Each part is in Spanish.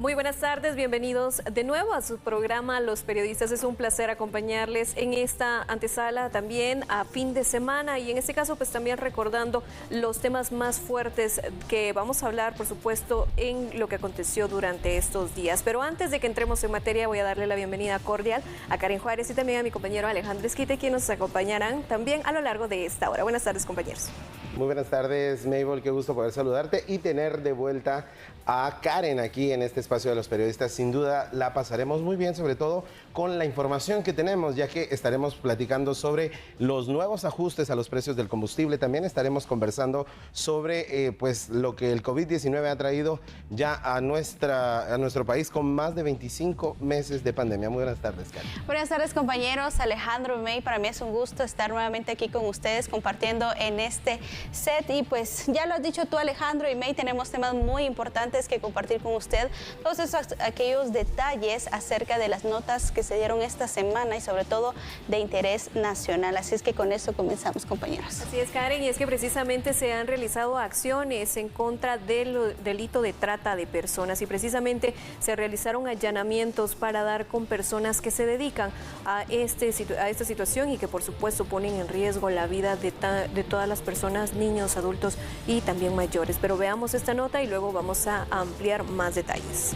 Muy buenas tardes, bienvenidos de nuevo a su programa Los Periodistas. Es un placer acompañarles en esta antesala también a fin de semana y en este caso pues también recordando los temas más fuertes que vamos a hablar, por supuesto, en lo que aconteció durante estos días. Pero antes de que entremos en materia voy a darle la bienvenida cordial a Karen Juárez y también a mi compañero Alejandro Esquite, quienes nos acompañarán también a lo largo de esta hora. Buenas tardes, compañeros. Muy buenas tardes, Mabel, qué gusto poder saludarte y tener de vuelta a Karen aquí en este espacio de los periodistas. Sin duda la pasaremos muy bien, sobre todo con la información que tenemos, ya que estaremos platicando sobre los nuevos ajustes a los precios del combustible. También estaremos conversando sobre pues lo que el COVID-19 ha traído ya a nuestro país con más de 25 meses de pandemia. Muy buenas tardes, Karen. Buenas tardes, compañeros. Alejandro, May, para mí es un gusto estar nuevamente aquí con ustedes compartiendo en este set. Y pues ya lo has dicho tú, Alejandro y May, tenemos temas muy importantes que compartir con usted. Todos aquellos detalles acerca de las notas que se dieron esta semana y sobre todo de interés nacional. Así es que con eso comenzamos, compañeros. Así es, Karen, y es que precisamente se han realizado acciones en contra del delito de trata de personas y precisamente se realizaron allanamientos para dar con personas que se dedican a esta situación y que por supuesto ponen en riesgo la vida de todas las personas, niños, adultos y también mayores. Pero veamos esta nota y luego vamos a ampliar más detalles.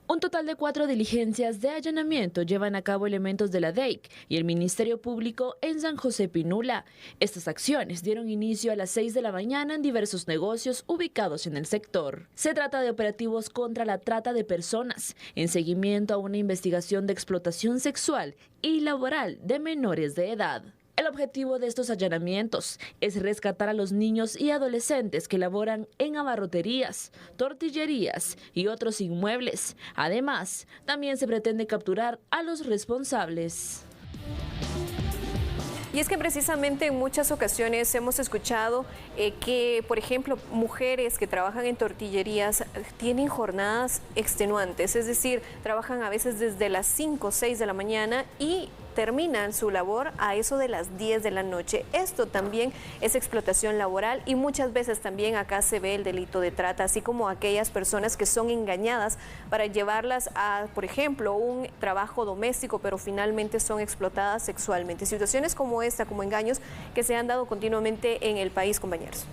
Un total de 4 diligencias de allanamiento llevan a cabo elementos de la DEIC y el Ministerio Público en San José Pinula. Estas acciones dieron inicio a las 6 de la mañana en diversos negocios ubicados en el sector. Se trata de operativos contra la trata de personas, en seguimiento a una investigación de explotación sexual y laboral de menores de edad. El objetivo de estos allanamientos es rescatar a los niños y adolescentes que laboran en abarroterías, tortillerías y otros inmuebles. Además, también se pretende capturar a los responsables. Y es que precisamente en muchas ocasiones hemos escuchado que, por ejemplo, mujeres que trabajan en tortillerías tienen jornadas extenuantes, es decir, trabajan a veces desde las 5 o 6 de la mañana y terminan su labor a eso de las 10 de la noche. Esto también es explotación laboral y muchas veces también acá se ve el delito de trata, así como aquellas personas que son engañadas para llevarlas a, por ejemplo, un trabajo doméstico, pero finalmente son explotadas sexualmente. Situaciones como esta, como engaños, que se han dado continuamente en el país, compañeros.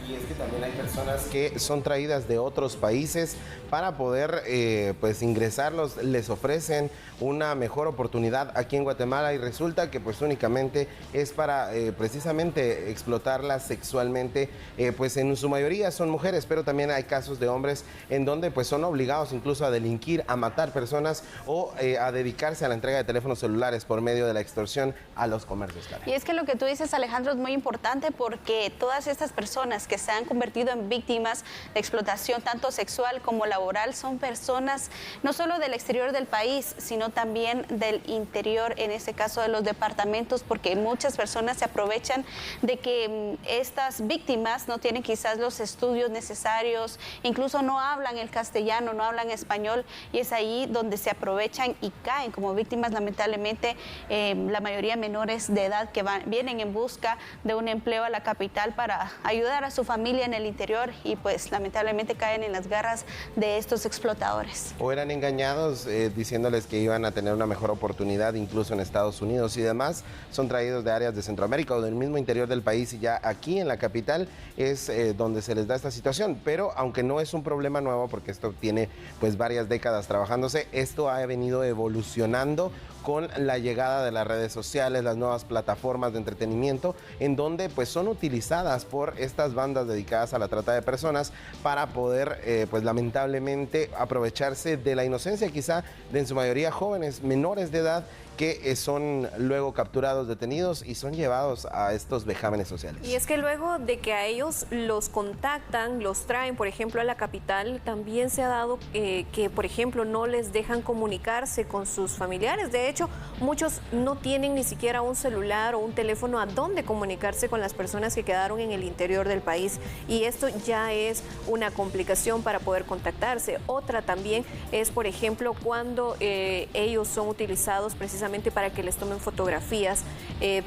Y es que también hay personas que son traídas de otros países para poder pues ingresarlos, les ofrecen una mejor oportunidad aquí en Guatemala y resulta que pues únicamente es para precisamente explotarlas sexualmente, pues en su mayoría son mujeres, pero también hay casos de hombres en donde pues son obligados incluso a delinquir, a matar personas o a dedicarse a la entrega de teléfonos celulares por medio de la extorsión a los comercios. Y es que lo que tú dices, Alejandro, es muy importante porque todas estas personas que se han convertido en víctimas de explotación tanto sexual como laboral son personas no solo del exterior del país, sino también del interior, en este caso de los departamentos, porque muchas personas se aprovechan de que estas víctimas no tienen quizás los estudios necesarios, incluso no hablan el castellano, no hablan español, y es ahí donde se aprovechan y caen como víctimas, lamentablemente, la mayoría menores de edad que vienen en busca de un empleo a la capital para ayudar a su familia en el interior y pues lamentablemente caen en las garras de estos explotadores. O eran engañados diciéndoles que iban a tener una mejor oportunidad incluso en Estados Unidos y demás. Son traídos de áreas de Centroamérica o del mismo interior del país y ya aquí en la capital es donde se les da esta situación. Pero aunque no es un problema nuevo porque esto tiene pues varias décadas trabajándose, esto ha venido evolucionando con la llegada de las redes sociales, las nuevas plataformas de entretenimiento, en donde pues son utilizadas por estas bandas dedicadas a la trata de personas para poder, pues lamentablemente, aprovecharse de la inocencia quizá de en su mayoría jóvenes, menores de edad, que son luego capturados, detenidos y son llevados a estos vejámenes sociales. Y es que luego de que a ellos los contactan, los traen, por ejemplo, a la capital, también se ha dado que, por ejemplo, no les dejan comunicarse con sus familiares. De hecho, muchos no tienen ni siquiera un celular o un teléfono a donde comunicarse con las personas que quedaron en el interior del país. Y esto ya es una complicación para poder contactarse. Otra también es, por ejemplo, cuando ellos son utilizados precisamente precisamente para que les tomen fotografías,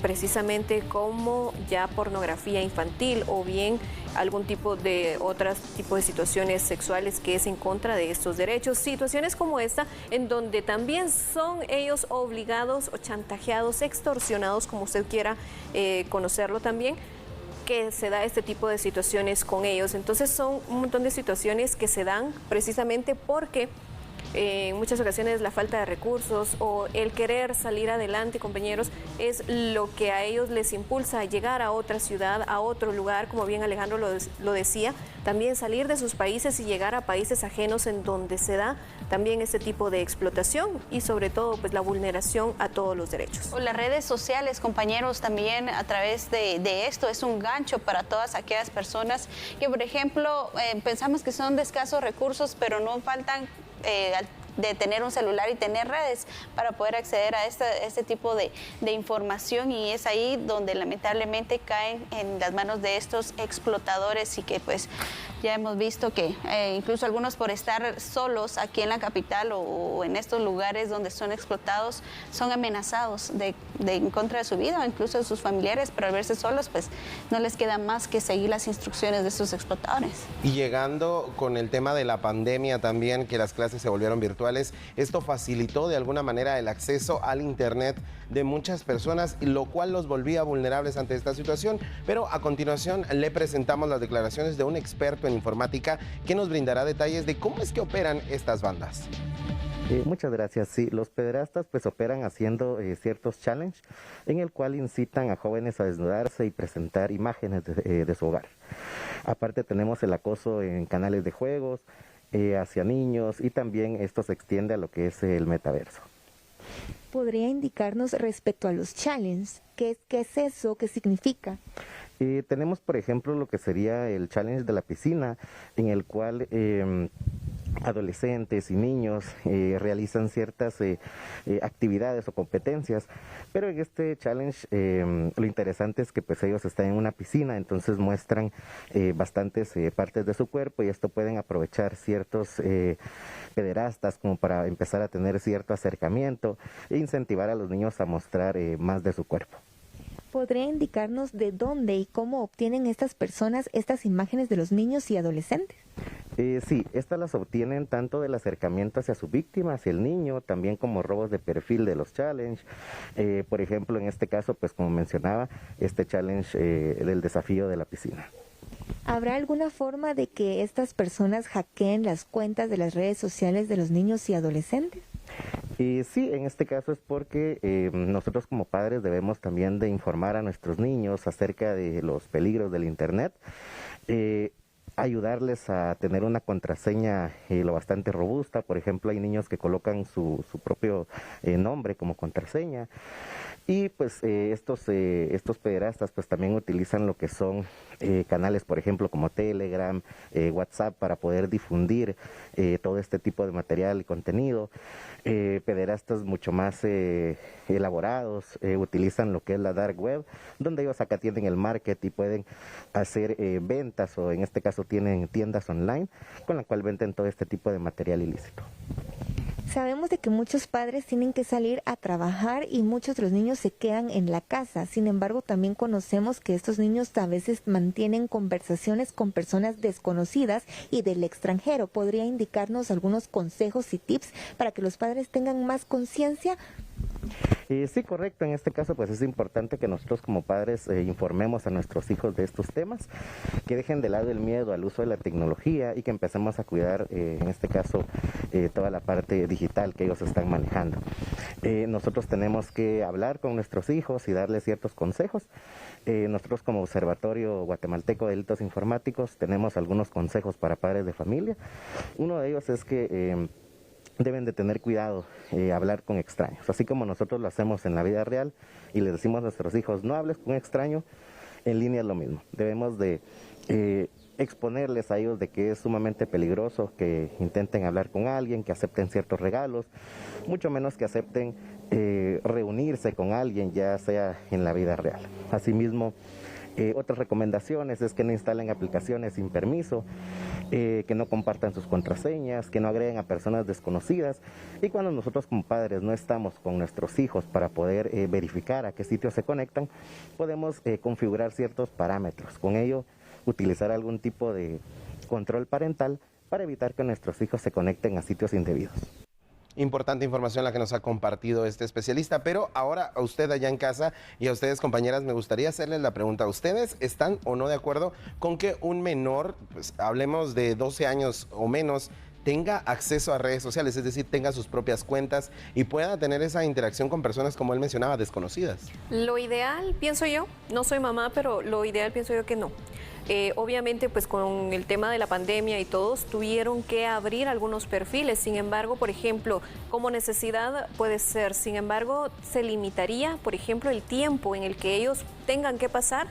precisamente como ya pornografía infantil o bien algún tipo de otros tipos de situaciones sexuales que es en contra de estos derechos. Situaciones como esta, en donde también son ellos obligados o chantajeados, extorsionados, como usted quiera conocerlo también, que se da este tipo de situaciones con ellos. Entonces son un montón de situaciones que se dan precisamente porque en muchas ocasiones la falta de recursos o el querer salir adelante, compañeros, es lo que a ellos les impulsa a llegar a otra ciudad, a otro lugar, como bien Alejandro lo decía, también salir de sus países y llegar a países ajenos en donde se da también este tipo de explotación y sobre todo pues la vulneración a todos los derechos. O las redes sociales, compañeros, también a través de esto es un gancho para todas aquellas personas que, por ejemplo, pensamos que son de escasos recursos, pero no faltan de tener un celular y tener redes para poder acceder a este tipo de información, y es ahí donde lamentablemente caen en las manos de estos explotadores, y que pues ya hemos visto que incluso algunos, por estar solos aquí en la capital o en estos lugares donde son explotados, son amenazados en contra de su vida o incluso de sus familiares, pero al verse solos pues no les queda más que seguir las instrucciones de estos explotadores. Y llegando con el tema de la pandemia también, que las clases se volvieron virtuales, esto facilitó de alguna manera el acceso al internet de muchas personas, lo cual los volvía vulnerables ante esta situación. Pero a continuación le presentamos las declaraciones de un experto en informática que nos brindará detalles de cómo es que operan estas bandas. Muchas gracias. Sí, los pederastas pues operan haciendo ciertos challenges en el cual incitan a jóvenes a desnudarse y presentar imágenes de su hogar. Aparte tenemos el acoso en canales de juegos hacia niños, y también esto se extiende a lo que es el metaverso. ¿Podría indicarnos respecto a los challenges? ¿Qué es eso? ¿Qué significa? Tenemos, por ejemplo, lo que sería el challenge de la piscina, en el cual adolescentes y niños realizan ciertas actividades o competencias, pero en este challenge lo interesante es que pues ellos están en una piscina, entonces muestran bastantes partes de su cuerpo, y esto pueden aprovechar ciertos pederastas como para empezar a tener cierto acercamiento e incentivar a los niños a mostrar más de su cuerpo. ¿Podría indicarnos de dónde y cómo obtienen estas personas estas imágenes de los niños y adolescentes? Sí, estas las obtienen tanto del acercamiento hacia su víctima, hacia el niño, también como robos de perfil de los challenge. Por ejemplo, en este caso, pues como mencionaba, este challenge del desafío de la piscina. ¿Habrá alguna forma de que estas personas hackeen las cuentas de las redes sociales de los niños y adolescentes? Sí, en este caso es porque nosotros como padres debemos también de informar a nuestros niños acerca de los peligros del internet, ayudarles a tener una contraseña lo bastante robusta. Por ejemplo, hay niños que colocan su propio nombre como contraseña, y pues estos pederastas pues también utilizan lo que son canales, por ejemplo, como Telegram, WhatsApp, para poder difundir todo este tipo de material y contenido. Pederastas mucho más elaborados utilizan lo que es la dark web, donde ellos acá tienen el market y pueden hacer ventas, o en este caso tienen tiendas online con la cual venden todo este tipo de material ilícito. Sabemos de que muchos padres tienen que salir a trabajar y muchos de los niños se quedan en la casa. Sin embargo, también conocemos que estos niños a veces mantienen conversaciones con personas desconocidas y del extranjero. ¿Podría indicarnos algunos consejos y tips para que los padres tengan más conciencia? Sí, correcto. En este caso, pues es importante que nosotros como padres informemos a nuestros hijos de estos temas, que dejen de lado el miedo al uso de la tecnología y que empecemos a cuidar, en este caso, toda la parte digital que ellos están manejando. Nosotros tenemos que hablar con nuestros hijos y darles ciertos consejos. Nosotros como Observatorio Guatemalteco de Delitos Informáticos tenemos algunos consejos para padres de familia. Uno de ellos es que deben de tener cuidado hablar con extraños, así como nosotros lo hacemos en la vida real y les decimos a nuestros hijos no hables con un extraño. En línea es lo mismo, debemos de exponerles a ellos de que es sumamente peligroso que intenten hablar con alguien, que acepten ciertos regalos, mucho menos que acepten reunirse con alguien, ya sea en la vida real. Asimismo, otras recomendaciones es que no instalen aplicaciones sin permiso, que no compartan sus contraseñas, que no agreguen a personas desconocidas. Y cuando nosotros como padres no estamos con nuestros hijos para poder verificar a qué sitios se conectan, podemos configurar ciertos parámetros. Con ello, utilizar algún tipo de control parental para evitar que nuestros hijos se conecten a sitios indebidos. Importante información la que nos ha compartido este especialista, pero ahora a usted allá en casa y a ustedes, compañeras, me gustaría hacerles la pregunta. ¿Ustedes están o no de acuerdo con que un menor, pues hablemos de 12 años o menos, tenga acceso a redes sociales, es decir, tenga sus propias cuentas y pueda tener esa interacción con personas, como él mencionaba, desconocidas? Lo ideal, pienso yo, no soy mamá, pero lo ideal pienso yo que no. Obviamente, pues con el tema de la pandemia y todos tuvieron que abrir algunos perfiles. Sin embargo, por ejemplo, como necesidad puede ser. Sin embargo, se limitaría, por ejemplo, el tiempo en el que ellos tengan que pasar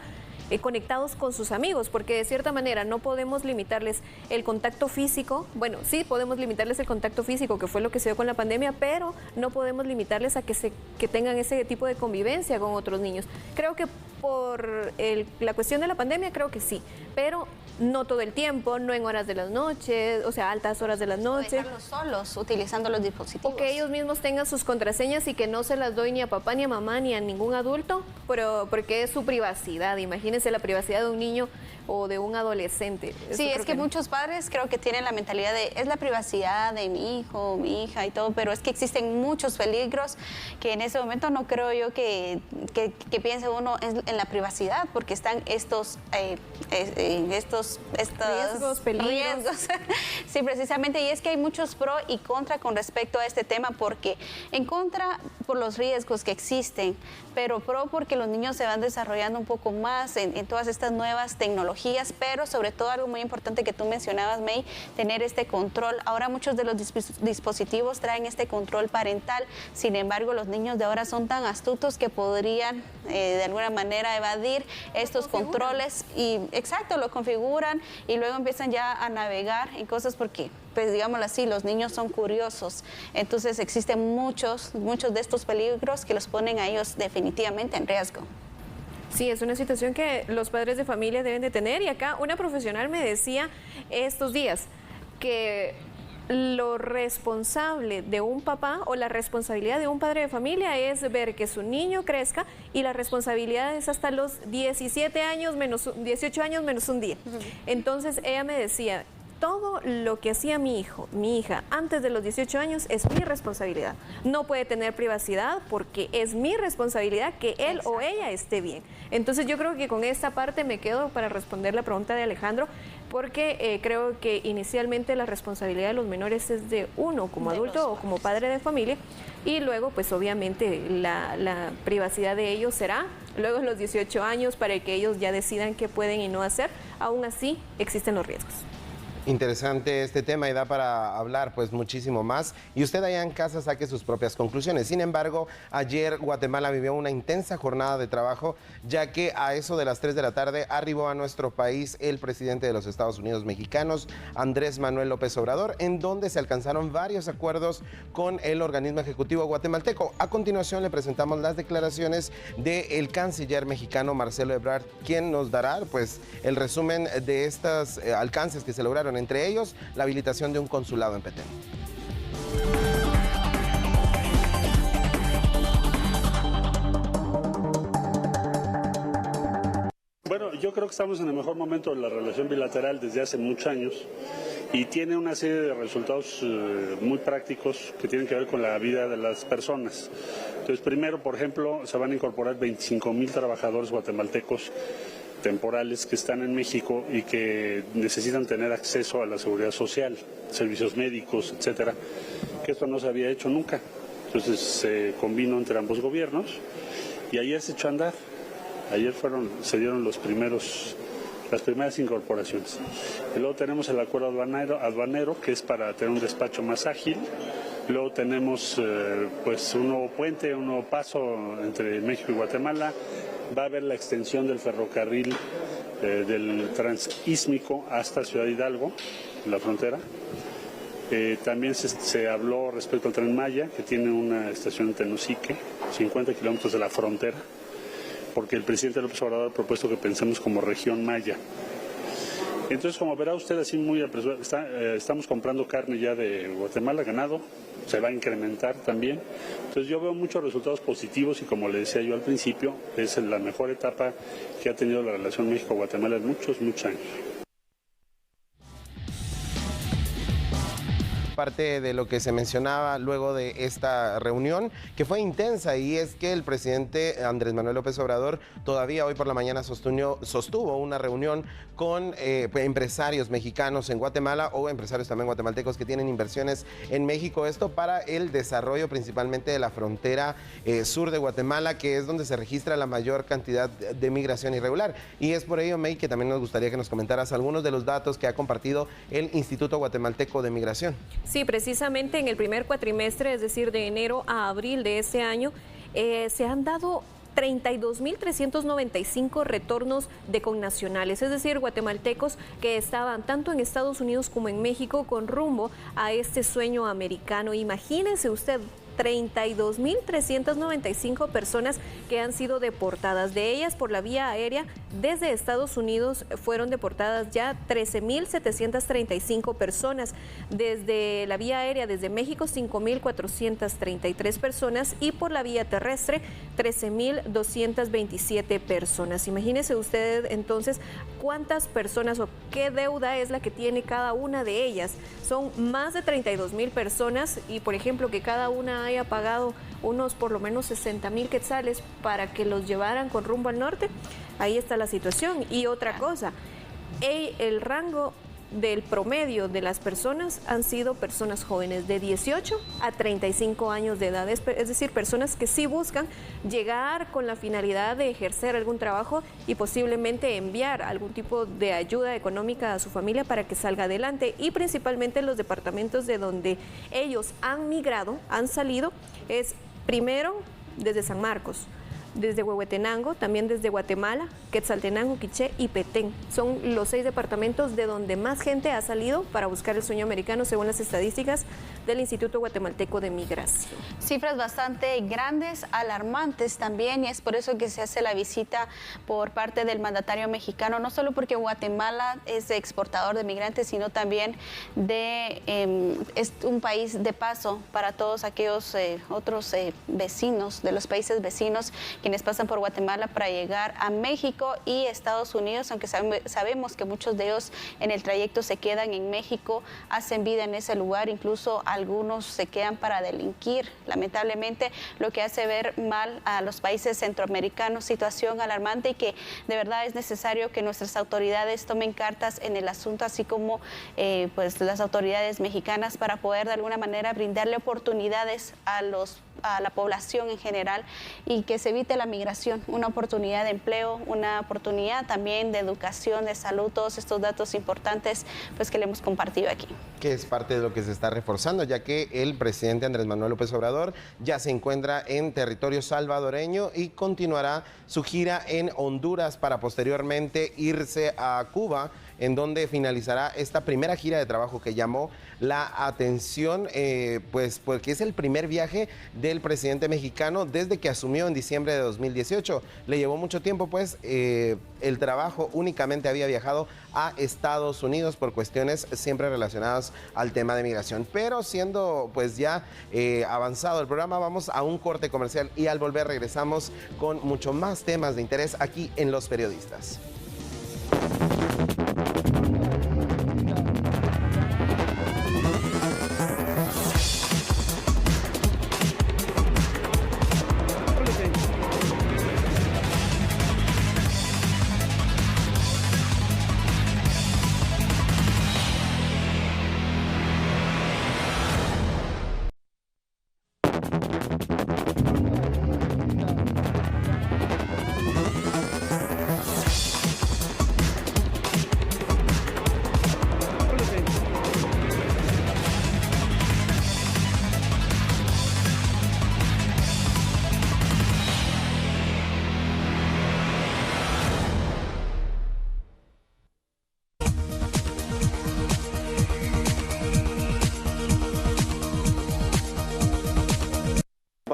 conectados con sus amigos, porque de cierta manera no podemos limitarles el contacto físico. Bueno, sí podemos limitarles el contacto físico, que fue lo que se dio con la pandemia, pero no podemos limitarles a que tengan ese tipo de convivencia con otros niños. Creo que por la cuestión de la pandemia, creo que sí, pero no todo el tiempo, no en horas de las noches, o sea, altas horas de las noches. Dejarlos solos utilizando los dispositivos. O que ellos mismos tengan sus contraseñas y que no se las doy ni a papá, ni a mamá, ni a ningún adulto, pero porque es su privacidad. Imagínense la privacidad de un niño o de un adolescente. Sí, es que muchos padres creo que tienen la mentalidad de es la privacidad de mi hijo, mi hija y todo, pero es que existen muchos peligros que en ese momento no creo yo que piense uno en la privacidad, porque están estos riesgos, peligros. Sí, precisamente, y es que hay muchos pro y contra con respecto a este tema, porque en contra por los riesgos que existen, pero pro porque los niños se van desarrollando un poco más en todas estas nuevas tecnologías, pero sobre todo algo muy importante que tú mencionabas, May, tener este control. Ahora muchos de los dispositivos traen este control parental, sin embargo los niños de ahora son tan astutos que podrían de alguna manera evadir estos controles y exacto, lo configuran y luego empiezan ya a navegar en cosas porque, pues digámoslo así, los niños son curiosos, entonces existen muchos de estos peligros que los ponen a ellos definitivamente en riesgo. Sí, es una situación que los padres de familia deben de tener, y acá una profesional me decía estos días que lo responsable de un papá o la responsabilidad de un padre de familia es ver que su niño crezca, y la responsabilidad es hasta los 17 años menos 18 años menos un día. Entonces ella me decía, todo lo que hacía mi hijo, mi hija, antes de los 18 años es mi responsabilidad. No puede tener privacidad porque es mi responsabilidad que él o ella esté bien. Entonces yo creo que con esta parte me quedo para responder la pregunta de Alejandro, porque creo que inicialmente la responsabilidad de los menores es de uno como adulto o como padre de familia, y luego pues obviamente la privacidad de ellos será luego de los 18 años para que ellos ya decidan qué pueden y no hacer. Aún así existen los riesgos. Interesante este tema y da para hablar pues muchísimo más, y usted allá en casa saque sus propias conclusiones. Sin embargo, ayer Guatemala vivió una intensa jornada de trabajo, ya que a eso de las 3 de la tarde arribó a nuestro país el presidente de los Estados Unidos mexicanos, Andrés Manuel López Obrador, en donde se alcanzaron varios acuerdos con el organismo ejecutivo guatemalteco. A continuación le presentamos las declaraciones del canciller mexicano Marcelo Ebrard, quien nos dará pues el resumen de estos alcances que se lograron, entre ellos la habilitación de un consulado en Petén. Bueno, yo creo que estamos en el mejor momento de la relación bilateral desde hace muchos años, y tiene una serie de resultados muy prácticos que tienen que ver con la vida de las personas. Entonces, primero, por ejemplo, se van a incorporar 25,000 trabajadores guatemaltecos temporales que están en México y que necesitan tener acceso a la seguridad social, servicios médicos, etcétera, que esto no se había hecho nunca. Entonces se combinó entre ambos gobiernos y ayer se echó a andar. Ayer se dieron las primeras incorporaciones. Y luego tenemos el acuerdo aduanero, que es para tener un despacho más ágil. Luego tenemos pues un nuevo puente, un nuevo paso entre México y Guatemala. Va a haber la extensión del ferrocarril del transísmico hasta Ciudad Hidalgo, la frontera. También se habló respecto al Tren Maya, que tiene una estación en Tenosique, 50 kilómetros de la frontera, porque el presidente López Obrador ha propuesto que pensemos como región maya. Entonces, como verá usted, así muy apresurado, estamos comprando carne ya de Guatemala, ganado, se va a incrementar también. Entonces yo veo muchos resultados positivos y como le decía yo al principio, es la mejor etapa que ha tenido la relación México-Guatemala en muchos años. Parte de lo que se mencionaba luego de esta reunión, que fue intensa, y es que el presidente Andrés Manuel López Obrador todavía hoy por la mañana sostuvo una reunión con empresarios mexicanos en Guatemala o empresarios también guatemaltecos que tienen inversiones en México, esto para el desarrollo principalmente de la frontera sur de Guatemala, que es donde se registra la mayor cantidad de migración irregular. Y es por ello, May, que también nos gustaría que nos comentaras algunos de los datos que ha compartido el Instituto Guatemalteco de Migración. Sí, precisamente en el primer cuatrimestre, es decir, de enero a abril de este año, se han dado 32.395 retornos de connacionales, es decir, guatemaltecos que estaban tanto en Estados Unidos como en México con rumbo a este sueño americano. Imagínense usted, 32.395 personas que han sido deportadas. De ellas, por la vía aérea, desde Estados Unidos fueron deportadas ya 13.735 personas. Desde la vía aérea, desde México, 5.433 personas. Y por la vía terrestre, 13.227 personas. Imagínese usted entonces cuántas personas o qué deuda es la que tiene cada una de ellas. Son más de 32.000 personas y, por ejemplo, que cada una haya pagado unos por lo menos 60,000 quetzales para que los llevaran con rumbo al norte, ahí está la situación. Y otra cosa, el rango del promedio de las personas han sido personas jóvenes de 18 a 35 años de edad, es decir, personas que sí buscan llegar con la finalidad de ejercer algún trabajo y posiblemente enviar algún tipo de ayuda económica a su familia para que salga adelante, y principalmente en los departamentos de donde ellos han migrado, han salido, es primero desde San Marcos, desde Huehuetenango, también desde Guatemala, Quetzaltenango, Quiché y Petén. Son los 6 departamentos de donde más gente ha salido para buscar el sueño americano, según las estadísticas del Instituto Guatemalteco de Migración. Cifras bastante grandes, alarmantes también, y es por eso que se hace la visita por parte del mandatario mexicano, no solo porque Guatemala es exportador de migrantes, sino también es un país de paso para todos aquellos otros vecinos de los países vecinos, quienes pasan por Guatemala para llegar a México y Estados Unidos, aunque sabemos que muchos de ellos en el trayecto se quedan en México, hacen vida en ese lugar, incluso algunos se quedan para delinquir, lamentablemente, lo que hace ver mal a los países centroamericanos, situación alarmante, y que de verdad es necesario que nuestras autoridades tomen cartas en el asunto, así como pues las autoridades mexicanas, para poder de alguna manera brindarle oportunidades a la población en general y que se evite la migración, una oportunidad de empleo, una oportunidad también de educación, de salud, todos estos datos importantes pues que le hemos compartido aquí. Que es parte de lo que se está reforzando, ya que el presidente Andrés Manuel López Obrador ya se encuentra en territorio salvadoreño y continuará su gira en Honduras para posteriormente irse a Cuba, en donde finalizará esta primera gira de trabajo que llamó la atención, pues porque es el primer viaje del presidente mexicano desde que asumió en diciembre de 2018. Le llevó mucho tiempo, pues el trabajo únicamente había viajado a Estados Unidos por cuestiones siempre relacionadas al tema de migración. Pero siendo pues ya avanzado el programa, vamos a un corte comercial y al volver regresamos con mucho más temas de interés aquí en Los Periodistas.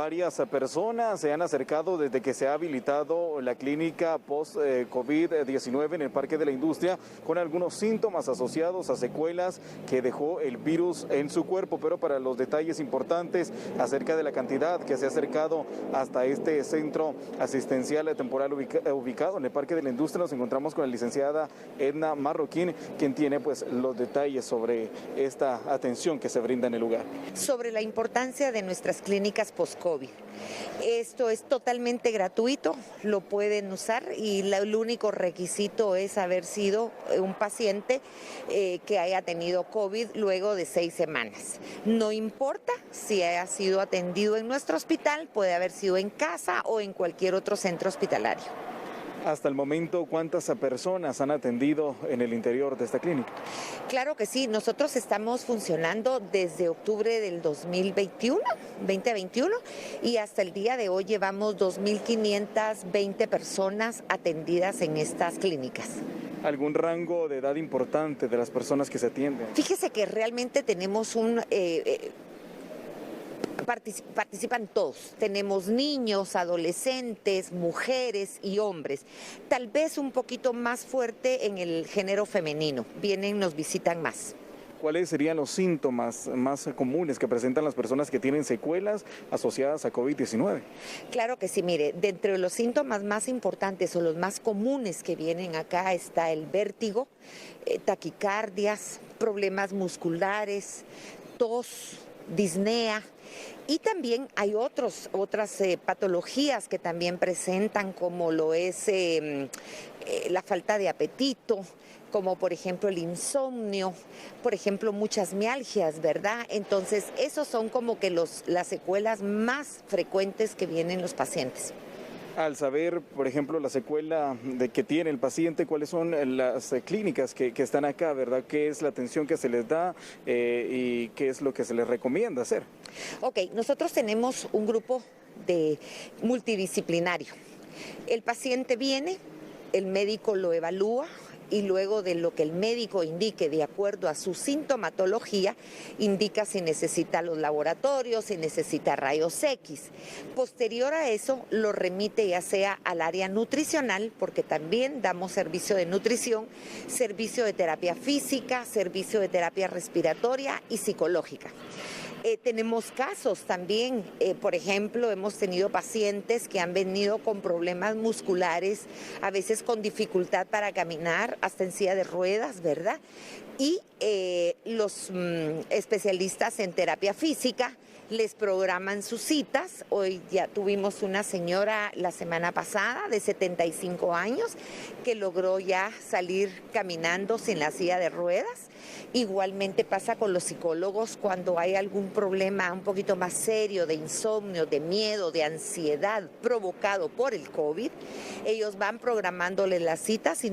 varias personas se han acercado desde que se ha habilitado la clínica post-COVID-19 en el Parque de la Industria con algunos síntomas asociados a secuelas que dejó el virus en su cuerpo, pero para los detalles importantes acerca de la cantidad que se ha acercado hasta este centro asistencial temporal ubicado en el Parque de la Industria, nos encontramos con la licenciada Edna Marroquín, quien tiene pues los detalles sobre esta atención que se brinda en el lugar. Sobre la importancia de nuestras clínicas post-COVID. Esto es totalmente gratuito, lo pueden usar y el único requisito es haber sido un paciente que haya tenido COVID luego de 6 semanas. No importa si haya sido atendido en nuestro hospital, puede haber sido en casa o en cualquier otro centro hospitalario. Hasta el momento, ¿cuántas personas han atendido en el interior de esta clínica? Claro que sí, nosotros estamos funcionando desde octubre del 2021 y hasta el día de hoy llevamos 2.520 personas atendidas en estas clínicas. ¿Algún rango de edad importante de las personas que se atienden? Fíjese que realmente tenemos participan todos. Tenemos niños, adolescentes, mujeres y hombres. Tal vez un poquito más fuerte en el género femenino. Nos visitan más. ¿Cuáles serían los síntomas más comunes que presentan las personas que tienen secuelas asociadas a COVID-19? Claro que sí, mire, dentro de los síntomas más importantes o los más comunes que vienen acá está el vértigo, taquicardias, problemas musculares, tos, disnea. Y también hay otras patologías que también presentan, como lo es la falta de apetito, como por ejemplo el insomnio, por ejemplo muchas mialgias, ¿verdad? Entonces, esos son como que las secuelas más frecuentes que vienen los pacientes. Al saber, por ejemplo, la secuela que tiene el paciente, ¿cuáles son las clínicas que están acá, verdad? ¿Qué es la atención que se les da y qué es lo que se les recomienda hacer? Ok, nosotros tenemos un grupo multidisciplinario. El paciente viene, el médico lo evalúa, y luego de lo que el médico indique de acuerdo a su sintomatología, indica si necesita los laboratorios, si necesita rayos X. Posterior a eso, lo remite ya sea al área nutricional, porque también damos servicio de nutrición, servicio de terapia física, servicio de terapia respiratoria y psicológica. Tenemos casos también, por ejemplo, hemos tenido pacientes que han venido con problemas musculares, a veces con dificultad para caminar, hasta en silla de ruedas, ¿verdad? Y los especialistas en terapia física les programan sus citas. Hoy ya tuvimos una señora la semana pasada de 75 años que logró ya salir caminando sin la silla de ruedas. Igualmente pasa con los psicólogos cuando hay algún problema un poquito más serio de insomnio, de miedo, de ansiedad provocado por el COVID. Ellos van programándoles las citas y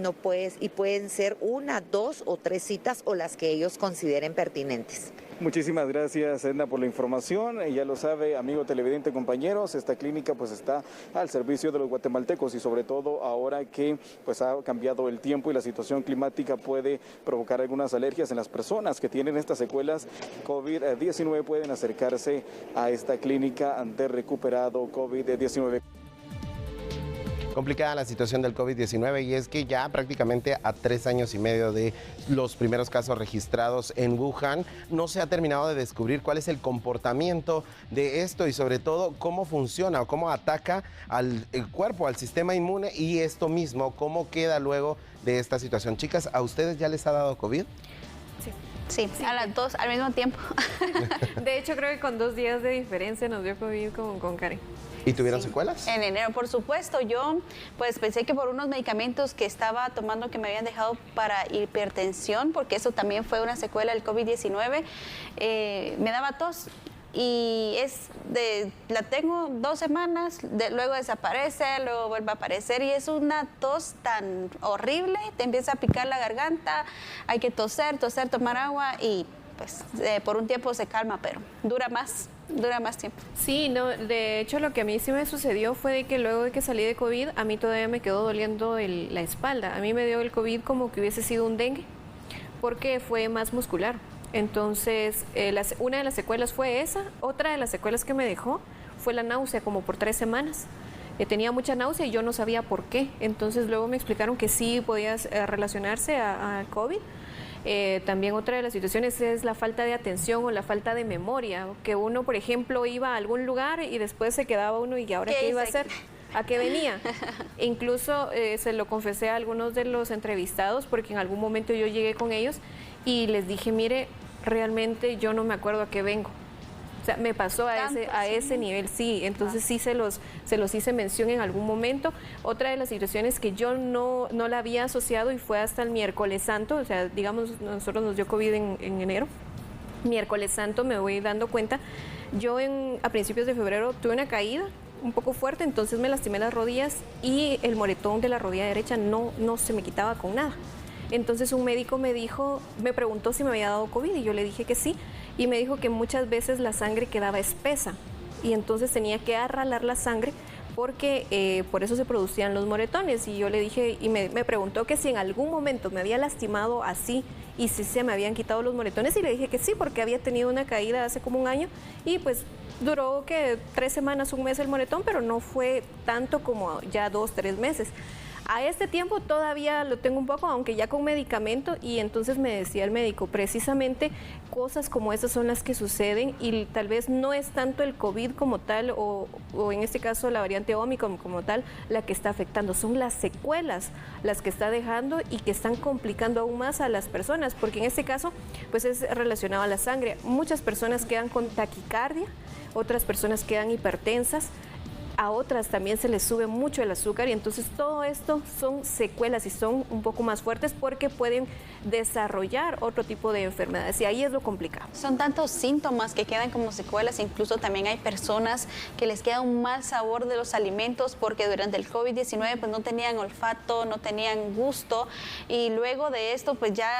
pueden ser 1, 2 o 3 citas o las que ellos consideren pertinentes. Muchísimas gracias, Edna, por la información. Ya lo sabe, amigo televidente, compañeros, esta clínica pues está al servicio de los guatemaltecos y sobre todo ahora que pues ha cambiado el tiempo y la situación climática puede provocar algunas alergias en las personas que tienen estas secuelas COVID-19 pueden acercarse a esta clínica de recuperado COVID-19. Complicada la situación del COVID-19 y es que ya prácticamente a 3 años y medio de los primeros casos registrados en Wuhan no se ha terminado de descubrir cuál es el comportamiento de esto y sobre todo cómo funciona o cómo ataca al cuerpo, al sistema inmune y esto mismo, cómo queda luego de esta situación. Chicas, ¿a ustedes ya les ha dado COVID? Sí, a las 2 al mismo tiempo. De hecho, creo que con 2 días de diferencia nos dio COVID con Karen. ¿Y tuvieron secuelas? En enero, por supuesto. Yo pues pensé que por unos medicamentos que estaba tomando que me habían dejado para hipertensión, porque eso también fue una secuela del COVID-19, me daba tos. Y la tengo 2 semanas, luego desaparece, luego vuelve a aparecer y es una tos tan horrible, te empieza a picar la garganta, hay que toser, tomar agua y pues por un tiempo se calma, pero dura más tiempo. Sí, no, de hecho lo que a mí sí me sucedió fue de que luego de que salí de COVID, a mí todavía me quedó doliendo la espalda. A mí me dio el COVID como que hubiese sido un dengue, porque fue más muscular. Entonces, una de las secuelas fue esa. Otra de las secuelas que me dejó fue la náusea como por 3 semanas. Tenía mucha náusea y yo no sabía por qué. Entonces luego me explicaron que sí podías relacionarse a COVID. También otra de las situaciones es la falta de atención o la falta de memoria, que uno, por ejemplo, iba a algún lugar y después se quedaba uno y ahora qué iba a hacer, a qué venía. Incluso se lo confesé a algunos de los entrevistados porque en algún momento yo llegué con ellos y les dije, mire, realmente yo no me acuerdo a qué vengo. O sea, me pasó a ese nivel, sí. Entonces sí se los hice mención en algún momento. Otra de las situaciones que yo no la había asociado y fue hasta el miércoles santo, o sea, digamos, nosotros nos dio COVID en enero. Miércoles santo me voy dando cuenta. Yo a principios de febrero tuve una caída un poco fuerte, entonces me lastimé las rodillas y el moretón de la rodilla derecha no se me quitaba con nada. Entonces un médico me preguntó si me había dado COVID y yo le dije que sí. Y me dijo que muchas veces la sangre quedaba espesa y entonces tenía que arralar la sangre porque por eso se producían los moretones. Y yo le dije, y me preguntó que si en algún momento me había lastimado así y si se me habían quitado los moretones, y le dije que sí, porque había tenido una caída hace como un año y pues duró que 3 semanas, un mes el moretón, pero no fue tanto como ya 2, 3 meses. A este tiempo todavía lo tengo un poco, aunque ya con medicamento, y entonces me decía el médico, precisamente cosas como esas son las que suceden y tal vez no es tanto el COVID como tal o en este caso la variante Omicron como tal la que está afectando, son las secuelas las que está dejando y que están complicando aún más a las personas, porque en este caso pues es relacionado a la sangre. Muchas personas quedan con taquicardia, otras personas quedan hipertensas, a otras también se les sube mucho el azúcar y entonces todo esto son secuelas y son un poco más fuertes porque pueden desarrollar otro tipo de enfermedades y ahí es lo complicado. Son tantos síntomas que quedan como secuelas, incluso también hay personas que les queda un mal sabor de los alimentos porque durante el COVID-19 pues no tenían olfato, no tenían gusto y luego de esto pues ya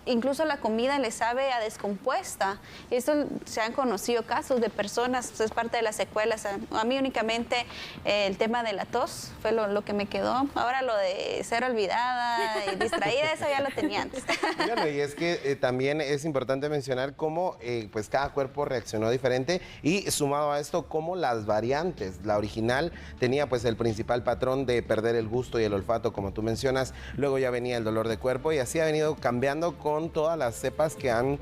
incluso la comida les sabe a descompuesta. Esto se han conocido casos de personas, es parte de las secuelas. A mí únicamente el tema de la tos fue lo que me quedó. Ahora lo de ser olvidada y distraída, eso ya lo tenía antes. Bueno, y es que también es importante mencionar cómo pues cada cuerpo reaccionó diferente y sumado a esto, cómo las variantes. La original tenía pues el principal patrón de perder el gusto y el olfato, como tú mencionas. Luego ya venía el dolor de cuerpo y así ha venido cambiando con todas las cepas que han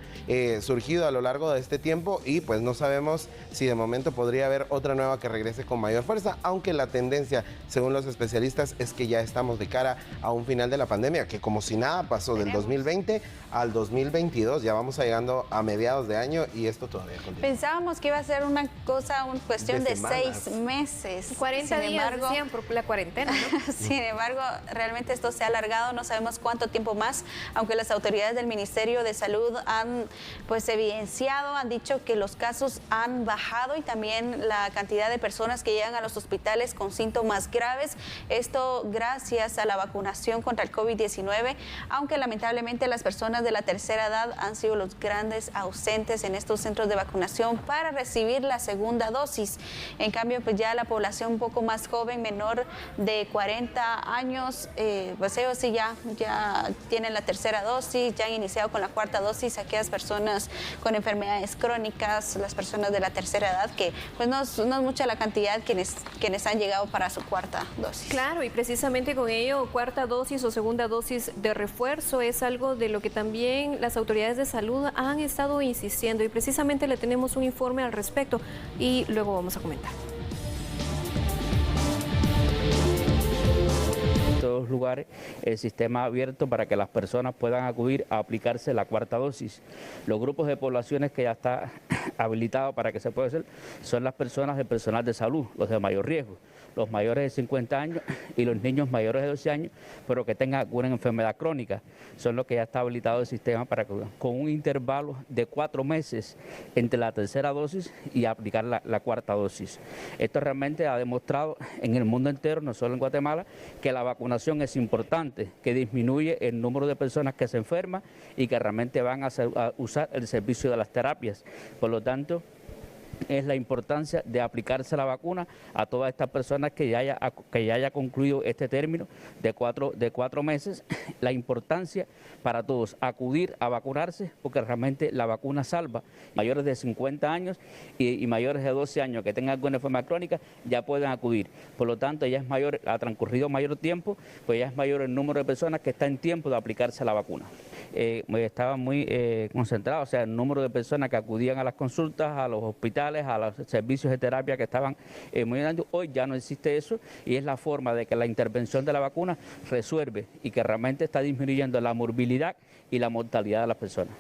surgido a lo largo de este tiempo y pues no sabemos si de momento podría haber otra nueva que regrese con mayor fuerza, aunque la tendencia, según los especialistas, es que ya estamos de cara a un final de la pandemia, que como si nada pasó del 2020 al 2022, ya vamos llegando a mediados de año y esto todavía continúa. Pensábamos que iba a ser una cuestión de 6 meses. 40 días decían por la cuarentena, ¿no? Sin embargo, realmente esto se ha alargado, no sabemos cuánto tiempo más, aunque las autoridades del Ministerio de Salud han pues evidenciado, han dicho que los casos han bajado y también la cantidad de personas que llegan a los hospitales con síntomas graves, esto gracias a la vacunación contra el COVID-19, aunque lamentablemente las personas de la tercera edad han sido los grandes ausentes en estos centros de vacunación para recibir la segunda dosis. En cambio, pues ya la población un poco más joven, menor de 40 años, pues ellos sí ya tienen la tercera dosis, ya han iniciado con la cuarta dosis, aquellas personas con enfermedades crónicas, las personas de la tercera edad, que pues no es mucha la cantidad quienes han llegado para su cuarta dosis. Claro, y precisamente con ello, cuarta dosis o segunda dosis de refuerzo es algo de lo que también las autoridades de salud han estado insistiendo y precisamente le tenemos un informe al respecto y luego vamos a comentar. Los lugares, el sistema abierto para que las personas puedan acudir a aplicarse la cuarta dosis. Los grupos de poblaciones que ya está habilitado para que se pueda hacer son las personas del personal de salud, los de mayor riesgo, los mayores de 50 años y los niños mayores de 12 años, pero que tengan alguna enfermedad crónica. Son los que ya está habilitado el sistema para que con un intervalo de 4 meses entre la tercera dosis y aplicar la cuarta dosis. Esto realmente ha demostrado en el mundo entero, no solo en Guatemala, que la vacunación es importante, que disminuye el número de personas que se enferman y que realmente van a usar el servicio de las terapias. Por lo tanto, es la importancia de aplicarse la vacuna a todas estas personas que ya haya concluido este término de cuatro meses. La importancia para todos acudir a vacunarse, porque realmente la vacuna salva. Mayores de 50 años y mayores de 12 años que tengan alguna enfermedad crónica ya pueden acudir. Por lo tanto, ya es mayor, ha transcurrido mayor tiempo, pues ya es mayor el número de personas que está en tiempo de aplicarse la vacuna. Estaba muy concentrado, o sea, el número de personas que acudían a las consultas, a los hospitales, a los servicios de terapia que estaban muy grandes. Hoy ya no existe eso y es la forma de que la intervención de la vacuna resuelve y que realmente está disminuyendo la morbilidad y la mortalidad de las personas.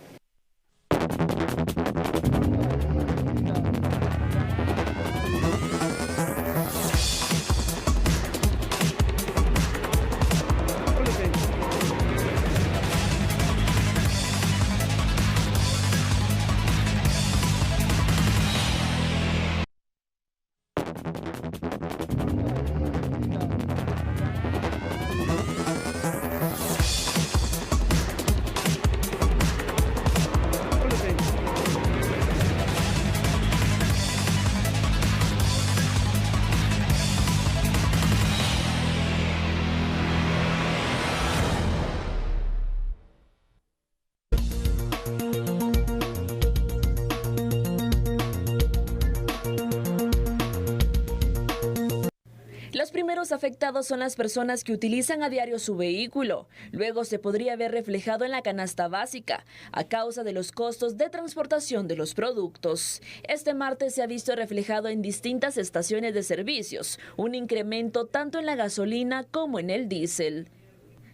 Los primeros afectados son las personas que utilizan a diario su vehículo. Luego se podría ver reflejado en la canasta básica, a causa de los costos de transportación de los productos. Este martes se ha visto reflejado en distintas estaciones de servicios un incremento tanto en la gasolina como en el diésel.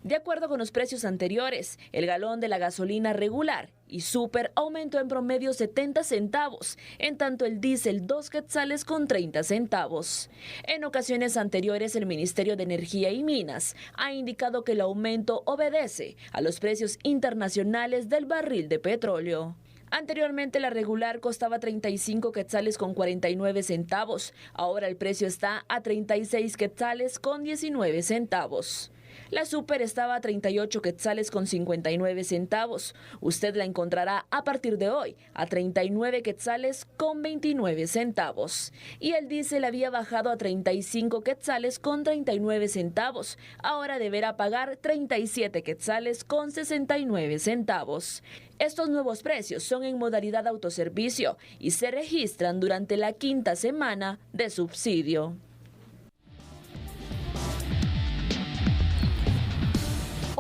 De acuerdo con los precios anteriores, el galón de la gasolina regular y súper aumentó en promedio 70 centavos, en tanto el diésel 2 quetzales con 30 centavos. En ocasiones anteriores, el Ministerio de Energía y Minas ha indicado que el aumento obedece a los precios internacionales del barril de petróleo. Anteriormente la regular costaba 35 quetzales con 49 centavos, ahora el precio está a 36 quetzales con 19 centavos. La súper estaba a 38 quetzales con 59 centavos. Usted la encontrará a partir de hoy a 39 quetzales con 29 centavos. Y el diésel había bajado a 35 quetzales con 39 centavos. Ahora deberá pagar 37 quetzales con 69 centavos. Estos nuevos precios son en modalidad autoservicio y se registran durante la quinta semana de subsidio.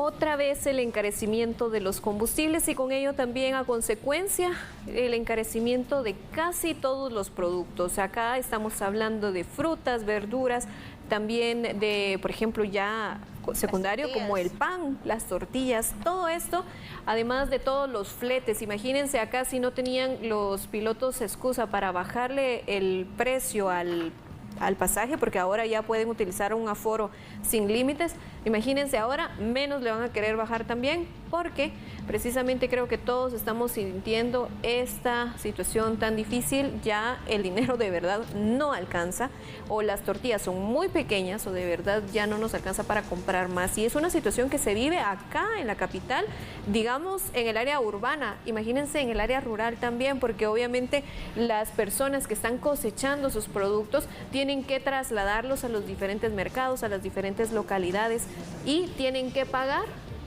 Otra vez el encarecimiento de los combustibles y con ello también a consecuencia el encarecimiento de casi todos los productos. Acá estamos hablando de frutas, verduras, también de, por ejemplo, ya secundario como el pan, las tortillas, todo esto, además de todos los fletes. Imagínense acá si no tenían los pilotos excusa para bajarle el precio al pasaje, porque ahora ya pueden utilizar un aforo sin límites. Imagínense ahora, menos le van a querer bajar también, porque precisamente creo que todos estamos sintiendo esta situación tan difícil. Ya el dinero de verdad no alcanza, o las tortillas son muy pequeñas, o de verdad ya no nos alcanza para comprar más. Y es una situación que se vive acá en la capital, digamos en el área urbana, imagínense en el área rural también, porque obviamente las personas que están cosechando sus productos tienen que trasladarlos a los diferentes mercados, a las diferentes localidades, y tienen que pagar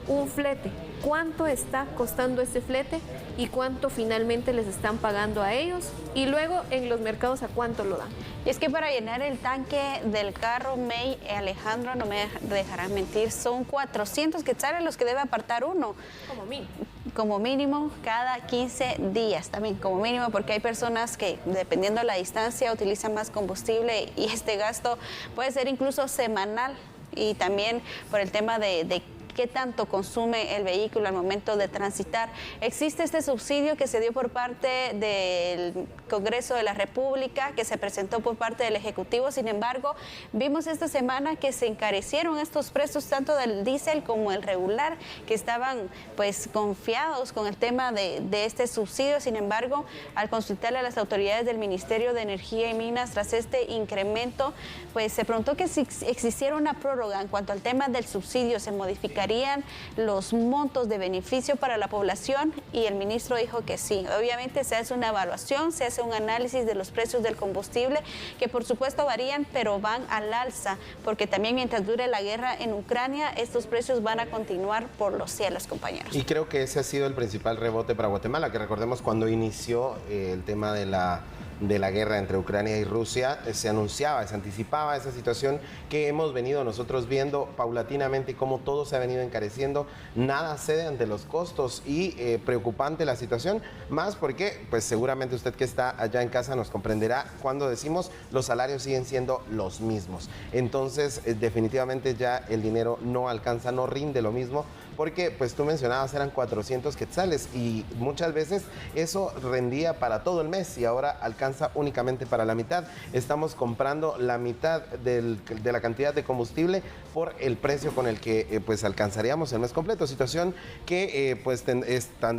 un flete. ¿Cuánto está costando este flete y cuánto finalmente les están pagando a ellos? Y luego en los mercados, ¿a cuánto lo dan? Y es que para llenar el tanque del carro, May, Alejandro, no me dejarán mentir, son 400 quetzales los que debe apartar uno. Como mínimo. Como mínimo cada 15 días también, como mínimo, porque hay personas que dependiendo de la distancia utilizan más combustible y este gasto puede ser incluso semanal, y también por el tema de qué tanto consume el vehículo al momento de transitar. Existe este subsidio que se dio por parte del Congreso de la República, que se presentó por parte del Ejecutivo. Sin embargo, vimos esta semana que se encarecieron estos precios tanto del diésel como el regular, que estaban pues confiados con el tema de este subsidio. Sin embargo, al consultarle a las autoridades del Ministerio de Energía y Minas tras este incremento, pues se preguntó que si existiera una prórroga en cuanto al tema del subsidio, se modificaría estimarían los montos de beneficio para la población? Y el ministro dijo que sí. Obviamente se hace una evaluación, se hace un análisis de los precios del combustible, que por supuesto varían, pero van al alza, porque también mientras dure la guerra en Ucrania, estos precios van a continuar por los cielos, compañeros. Y creo que ese ha sido el principal rebote para Guatemala, que recordemos cuando inició el tema de la guerra entre Ucrania y Rusia, se anunciaba, se anticipaba esa situación que hemos venido nosotros viendo paulatinamente, cómo todo se ha venido encareciendo, nada cede ante los costos y preocupante la situación, más porque pues seguramente usted que está allá en casa nos comprenderá cuando decimos los salarios siguen siendo los mismos. Entonces definitivamente ya el dinero no alcanza, no rinde lo mismo, porque pues tú mencionabas eran 400 quetzales y muchas veces eso rendía para todo el mes y ahora alcanza únicamente para la mitad. Estamos comprando la mitad de la cantidad de combustible por el precio con el que pues alcanzaríamos el mes completo, situación que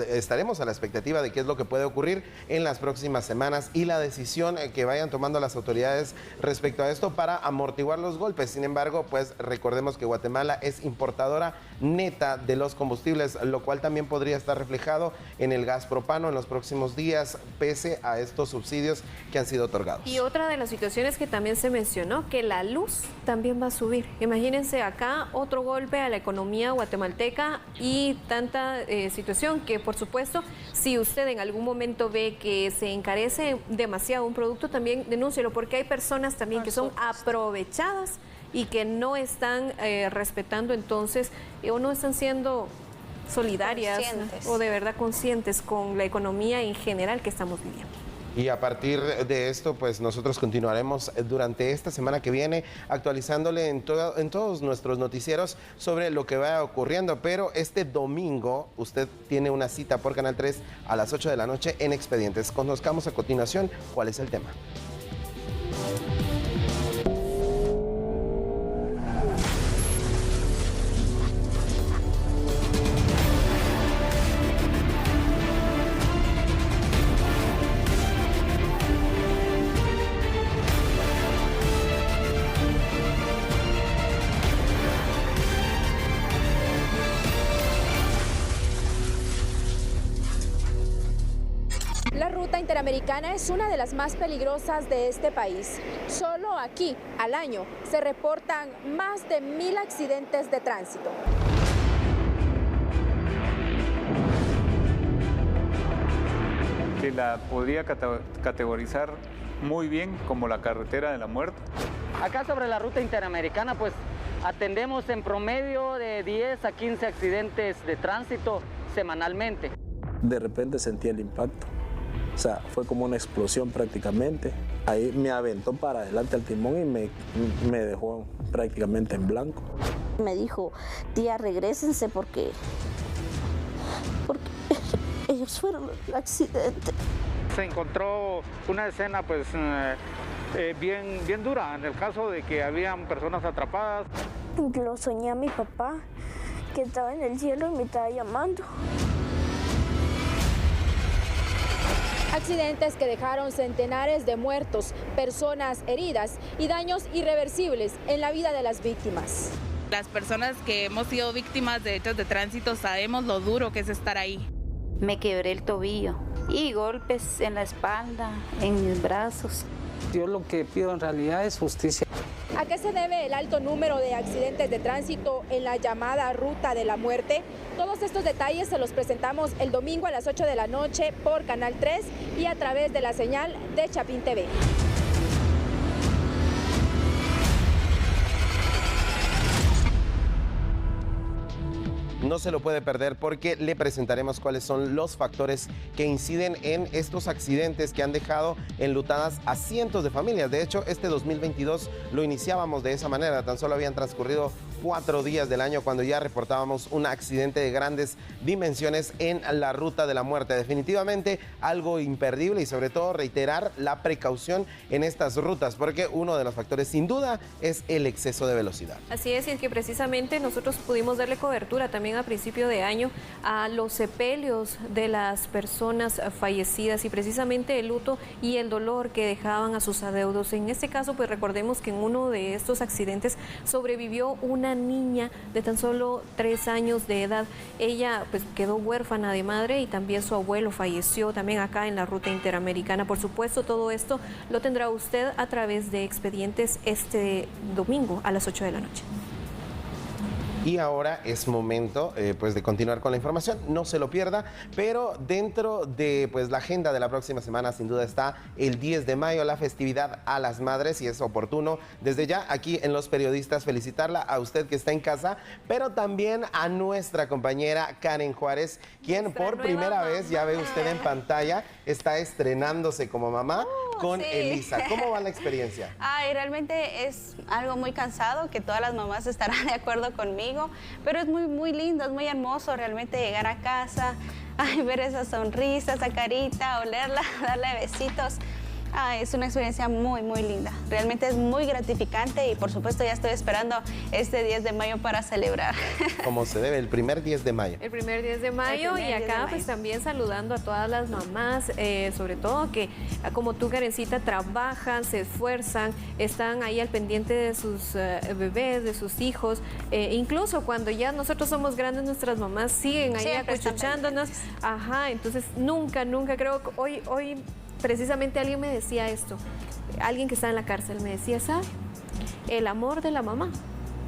estaremos a la expectativa de qué es lo que puede ocurrir en las próximas semanas y la decisión que vayan tomando las autoridades respecto a esto para amortiguar los golpes. Sin embargo, pues recordemos que Guatemala es importadora neta de los combustibles, lo cual también podría estar reflejado en el gas propano en los próximos días, pese a estos subsidios que han sido otorgados. Y otra de las situaciones que también se mencionó, que la luz también va a subir. Imagínense acá otro golpe a la economía guatemalteca y tanta situación que, por supuesto, si usted en algún momento ve que se encarece demasiado un producto, también denúncielo, porque hay personas también que son aprovechadas y que no están respetando entonces o no están siendo solidarias o de verdad conscientes con la economía en general que estamos viviendo. Y a partir de esto, pues nosotros continuaremos durante esta semana que viene actualizándole en todos nuestros noticieros sobre lo que va ocurriendo. Pero este domingo usted tiene una cita por Canal 3 a las 8 de la noche en Expedientes. Conozcamos a continuación cuál es el tema. La ruta interamericana es una de las más peligrosas de este país. Solo aquí, al año, se reportan más de 1000 accidentes de tránsito. Que la podría categorizar muy bien como la carretera de la muerte. Acá sobre la ruta interamericana, pues atendemos en promedio de 10 a 15 accidentes de tránsito semanalmente. De repente sentí el impacto. O sea, fue como una explosión prácticamente. Ahí me aventó para adelante al timón y me dejó prácticamente en blanco. Me dijo, tía, regrésense porque ellos fueron el accidente. Se encontró una escena pues bien dura, en el caso de que habían personas atrapadas. Lo soñé a mi papá, que estaba en el cielo y me estaba llamando. Accidentes que dejaron centenares de muertos, personas heridas y daños irreversibles en la vida de las víctimas. Las personas que hemos sido víctimas de hechos de tránsito sabemos lo duro que es estar ahí. Me quebré el tobillo y golpes en la espalda, en mis brazos. Yo lo que pido en realidad es justicia. ¿A qué se debe el alto número de accidentes de tránsito en la llamada Ruta de la Muerte? Todos estos detalles se los presentamos el domingo a las 8 de la noche por Canal 3 y a través de la señal de Chapín TV. No se lo puede perder porque le presentaremos cuáles son los factores que inciden en estos accidentes que han dejado enlutadas a cientos de familias. De hecho, este 2022 lo iniciábamos de esa manera. Tan solo habían transcurrido 4 días del año cuando ya reportábamos un accidente de grandes dimensiones en la Ruta de la Muerte. Definitivamente algo imperdible y sobre todo reiterar la precaución en estas rutas porque uno de los factores sin duda es el exceso de velocidad. Así es, y es que precisamente nosotros pudimos darle cobertura también a principio de año a los sepelios de las personas fallecidas y precisamente el luto y el dolor que dejaban a sus adeudos. En este caso, pues recordemos que en uno de estos accidentes sobrevivió una niña de tan solo 3 años de edad. Ella pues quedó huérfana de madre y también su abuelo falleció también acá en la ruta interamericana. Por supuesto, todo esto lo tendrá usted a través de Expedientes este domingo a las 8 de la noche. Y ahora es momento pues de continuar con la información, no se lo pierda, pero dentro de pues la agenda de la próxima semana sin duda está el 10 de mayo, la festividad a las madres, y es oportuno desde ya aquí en Los Periodistas felicitarla a usted que está en casa, pero también a nuestra compañera Karen Juárez, quien por primera vez, ya ve usted en pantalla, está estrenándose como mamá con sí. Elisa. ¿Cómo va la experiencia? Ay, realmente es algo muy cansado, que todas las mamás estarán de acuerdo conmigo, pero es muy lindo, es muy hermoso realmente llegar a casa, ay, ver esa sonrisa, esa carita, olerla, darle besitos. Ay, es una experiencia muy linda, realmente es muy gratificante y por supuesto ya estoy esperando este 10 de mayo para celebrar. Como se debe, el primer 10 de mayo. El primer 10 de mayo y acá pues también saludando a todas las mamás, sobre todo que como tú, Karencita, trabajan, se esfuerzan, están ahí al pendiente de sus bebés, de sus hijos, incluso cuando ya nosotros somos grandes, nuestras mamás siguen ahí acuchuchándonos. Ajá, entonces nunca creo que hoy precisamente alguien me decía esto, alguien que está en la cárcel me decía, ¿sabe? El amor de la mamá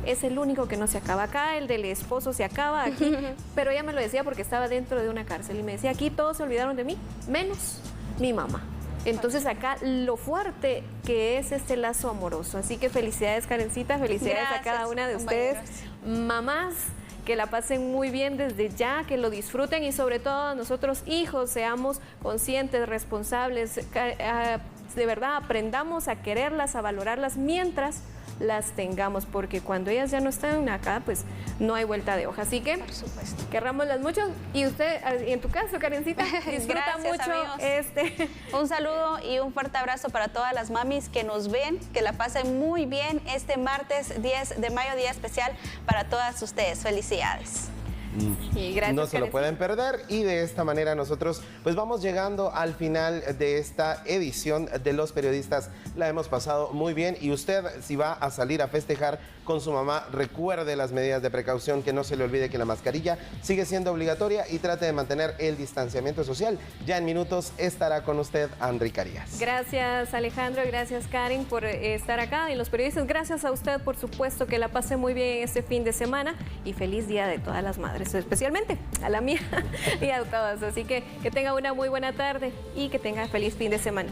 es el único que no se acaba. Acá el del esposo se acaba aquí, pero ella me lo decía porque estaba dentro de una cárcel y me decía, aquí todos se olvidaron de mí, menos mi mamá. Entonces acá lo fuerte que es este lazo amoroso. Así que felicidades, Karencita, felicidades a cada una de ustedes, mamás. Que la pasen muy bien desde ya, que lo disfruten y sobre todo nosotros hijos seamos conscientes, responsables, de verdad aprendamos a quererlas, a valorarlas mientras las tengamos, porque cuando ellas ya no están acá, pues no hay vuelta de hoja. Así que, por supuesto, querrámoslas mucho. Y usted, en tu caso, Karencita, disfruta Gracias, mucho amigos. Un saludo y un fuerte abrazo para todas las mamis que nos ven, que la pasen muy bien este martes 10 de mayo, día especial para todas ustedes. Felicidades. Gracias, no se lo pueden perder y de esta manera nosotros pues vamos llegando al final de esta edición de Los Periodistas. La hemos pasado muy bien y usted, si va a salir a festejar con su mamá, recuerde las medidas de precaución, que no se le olvide que la mascarilla sigue siendo obligatoria y trate de mantener el distanciamiento social. Ya en minutos estará con usted Andri Carías. Gracias, Alejandro, gracias, Karen, por estar acá en Los Periodistas. Gracias a usted, por supuesto, que la pase muy bien este fin de semana y feliz Día de todas las madres, especialmente a la mía y a todas. Así que tenga una muy buena tarde y que tenga feliz fin de semana.